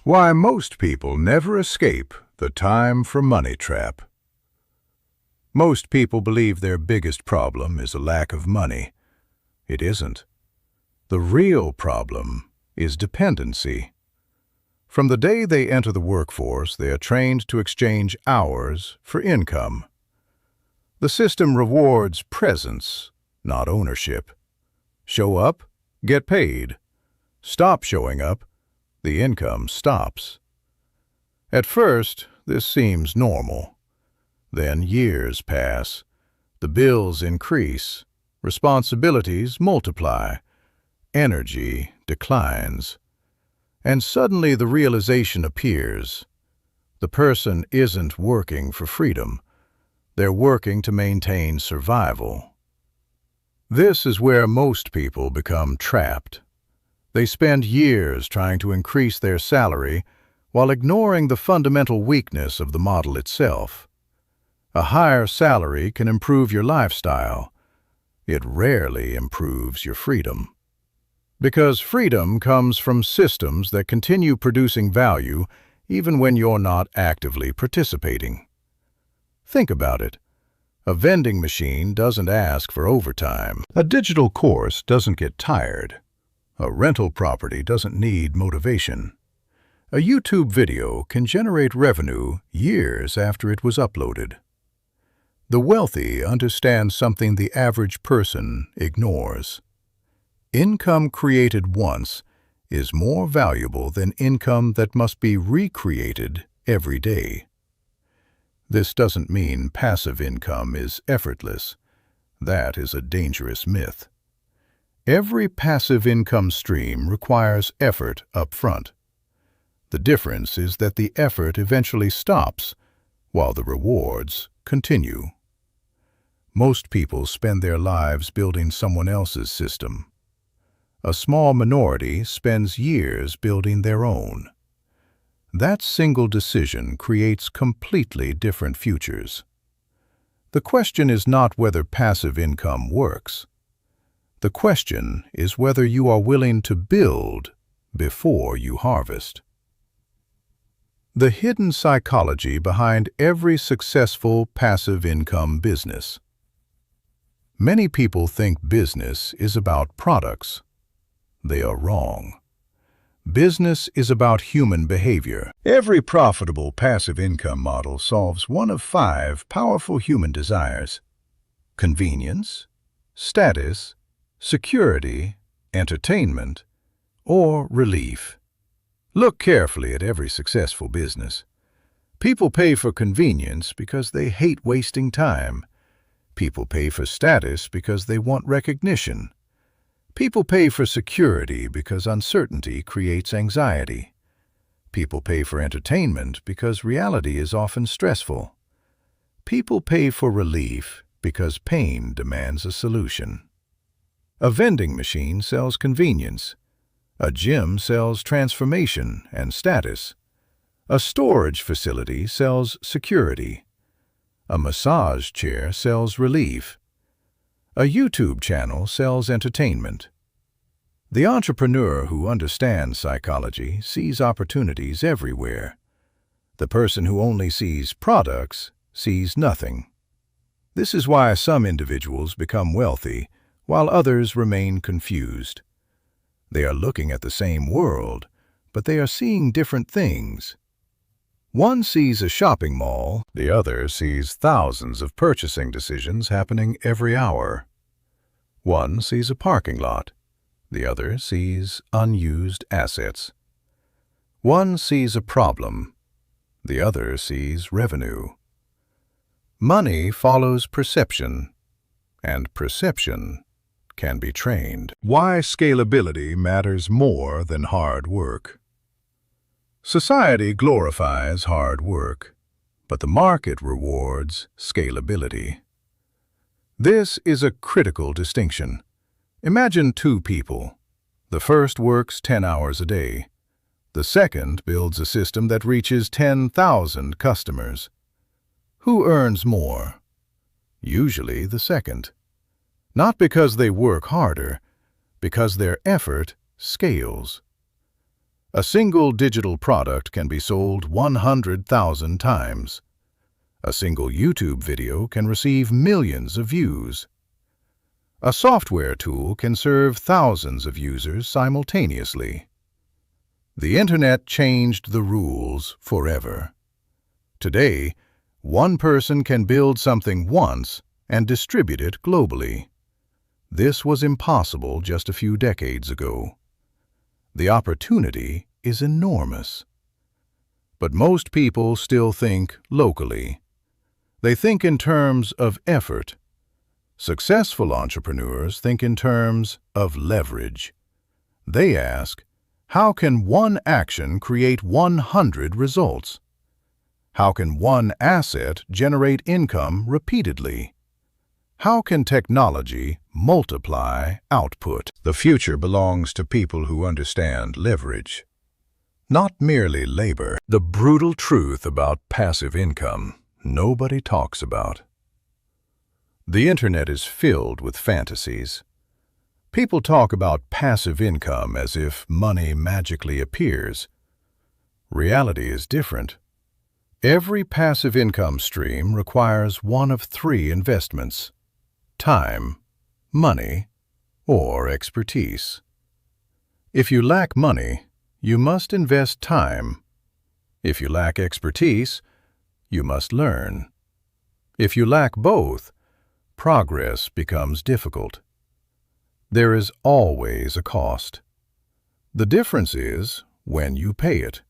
Why most people never escape the time for money trap. Most people believe their biggest problem is a lack of money. It isn't. The real problem is dependency. From the day they enter the workforce, they are trained to exchange hours for income. The system rewards presence, not ownership. Show up, get paid. Stop showing up, the income stops. At first, this seems normal. Then years pass. The bills increase. Responsibilities multiply. Energy declines. And suddenly the realization appears. The person isn't working for freedom. They're working to maintain survival. This is where most people become trapped. They spend years trying to increase their salary while ignoring the fundamental weakness of the model itself. A higher salary can improve your lifestyle. It rarely improves your freedom. Because freedom comes from systems that continue producing value even when you're not actively participating. Think about it. A vending machine doesn't ask for overtime. A digital course doesn't get tired. A rental property doesn't need motivation. A YouTube video can generate revenue years after it was uploaded. The wealthy understand something the average person ignores. Income created once is more valuable than income that must be recreated every day. This doesn't mean passive income is effortless. That is a dangerous myth. Every passive income stream requires effort up front. The difference is that the effort eventually stops, while the rewards continue. Most people spend their lives building someone else's system. A small minority spends years building their own. That single decision creates completely different futures. The question is not whether passive income works. The question is whether you are willing to build before you harvest. The hidden psychology behind every successful passive income business. Many people think business is about products. They are wrong. Business is about human behavior. Every profitable passive income model solves one of 5 powerful human desires: convenience, status, security, entertainment, or relief. Look carefully at every successful business. People pay for convenience because they hate wasting time. People pay for status because they want recognition. People pay for security because uncertainty creates anxiety. People pay for entertainment because reality is often stressful. People pay for relief because pain demands a solution. A vending machine sells convenience. A gym sells transformation and status. A storage facility sells security. A massage chair sells relief. A YouTube channel sells entertainment. The entrepreneur who understands psychology sees opportunities everywhere. The person who only sees products sees nothing. This is why some individuals become wealthy while others remain confused. They are looking at the same world, but they are seeing different things. One sees a shopping mall, the other sees thousands of purchasing decisions happening every hour. One sees a parking lot, the other sees unused assets. One sees a problem, the other sees revenue. Money follows perception, and perception can be trained. Why scalability matters more than hard work. Society glorifies hard work, but the market rewards scalability. This is a critical distinction. Imagine 2 people. The first works 10 hours a day. The second builds a system that reaches 10,000 customers. Who earns more? Usually the second. Not because they work harder, because their effort scales. A single digital product can be sold 100,000 times. A single YouTube video can receive millions of views. A software tool can serve thousands of users simultaneously. The Internet changed the rules forever. Today, one person can build something once and distribute it globally. This was impossible just a few decades ago. The opportunity is enormous. But most people still think locally. They think in terms of effort. Successful entrepreneurs think in terms of leverage. They ask, how can one action create 100 results? How can one asset generate income repeatedly? How can technology multiply output? The future belongs to people who understand leverage, not merely labor. The brutal truth about passive income nobody talks about. The Internet is filled with fantasies. People talk about passive income as if money magically appears. Reality is different. Every passive income stream requires one of three investments: time, money, or expertise. If you lack money, you must invest time. If you lack expertise, you must learn. If you lack both, progress becomes difficult. There is always a cost. The difference is when you pay it.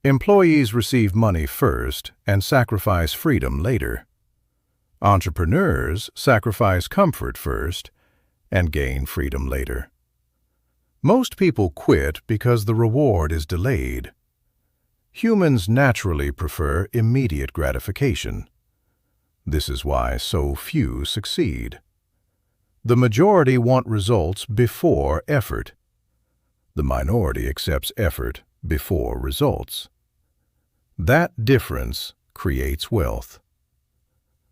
Employees receive money first and sacrifice freedom later. Entrepreneurs sacrifice comfort first and gain freedom later. Most people quit because the reward is delayed. Humans naturally prefer immediate gratification. This is why so few succeed. The majority want results before effort. The minority accepts effort before results. That difference creates wealth.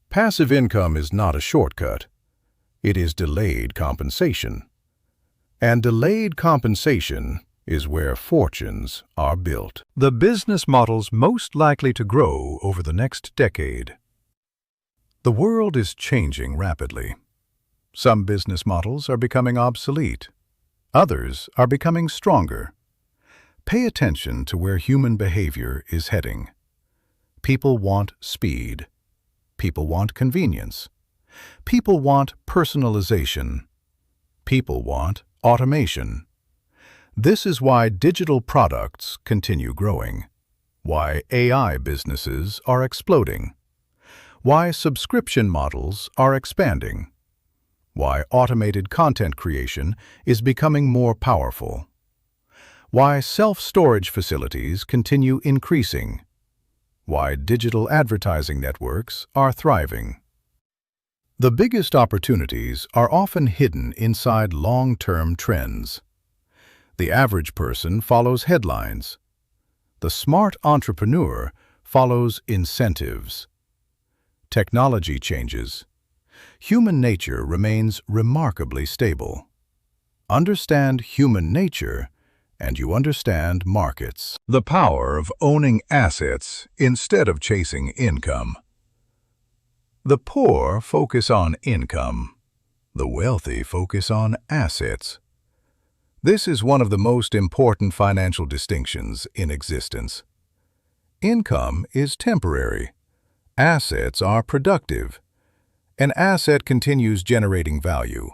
Passive income is not a shortcut. It is delayed compensation. And delayed compensation is where fortunes are built. The business models most likely to grow over the next decade. The world is changing rapidly. Some business models are becoming obsolete. Others are becoming stronger. Pay attention to where human behavior is heading. People want speed. People want convenience. People want personalization. People want automation. This is why digital products continue growing, why AI businesses are exploding, why subscription models are expanding, why automated content creation is becoming more powerful, why self-storage facilities continue increasing, why digital advertising networks are thriving. The biggest opportunities are often hidden inside long-term trends. The average person follows headlines. The smart entrepreneur follows incentives. Technology changes. Human nature remains remarkably stable. Understand human nature, and you understand markets. The power of owning assets instead of chasing income. The poor focus on income. The wealthy focus on assets. This is one of the most important financial distinctions in existence. Income is temporary. Assets are productive. An asset continues generating value.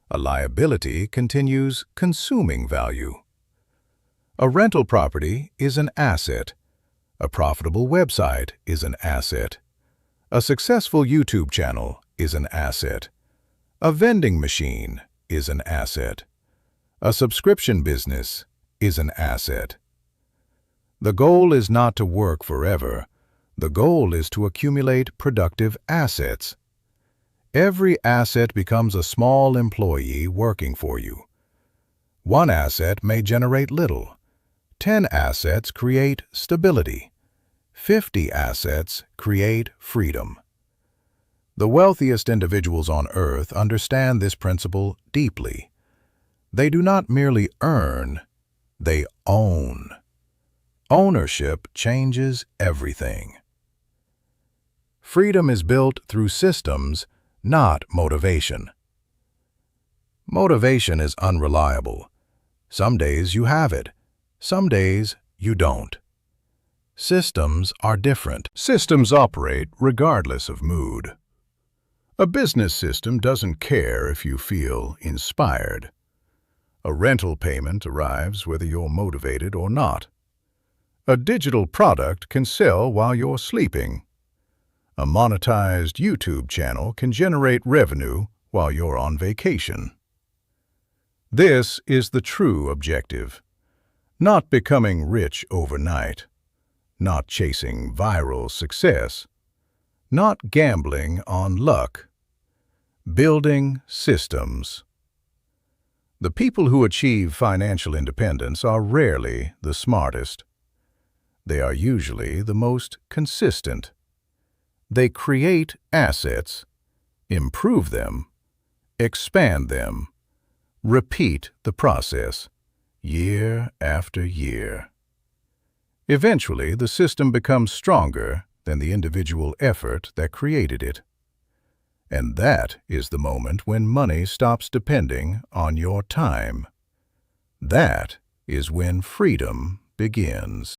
A liability continues consuming value. A rental property is an asset. A profitable website is an asset. A successful YouTube channel is an asset. A vending machine is an asset. A subscription business is an asset. The goal is not to work forever. The goal is to accumulate productive assets. Every asset becomes a small employee working for you. One asset may generate little. 10 assets create stability. 50 assets create freedom. The wealthiest individuals on earth understand this principle deeply. They do not merely earn, They own. Ownership changes everything. Freedom is built through systems, not motivation. Motivation is unreliable. Some days you have it, some days you don't. Systems are different. Systems operate regardless of mood. A business system doesn't care if you feel inspired. A rental payment arrives whether you're motivated or not. A digital product can sell while you're sleeping. A monetized YouTube channel can generate revenue while you're on vacation. This is the true objective. Not becoming rich overnight. Not chasing viral success. Not gambling on luck. Building systems. The people who achieve financial independence are rarely the smartest. They are usually the most consistent. They create assets, improve them, expand them, repeat the process, year after year. Eventually, the system becomes stronger than the individual effort that created it. And that is the moment when money stops depending on your time. That is when freedom begins.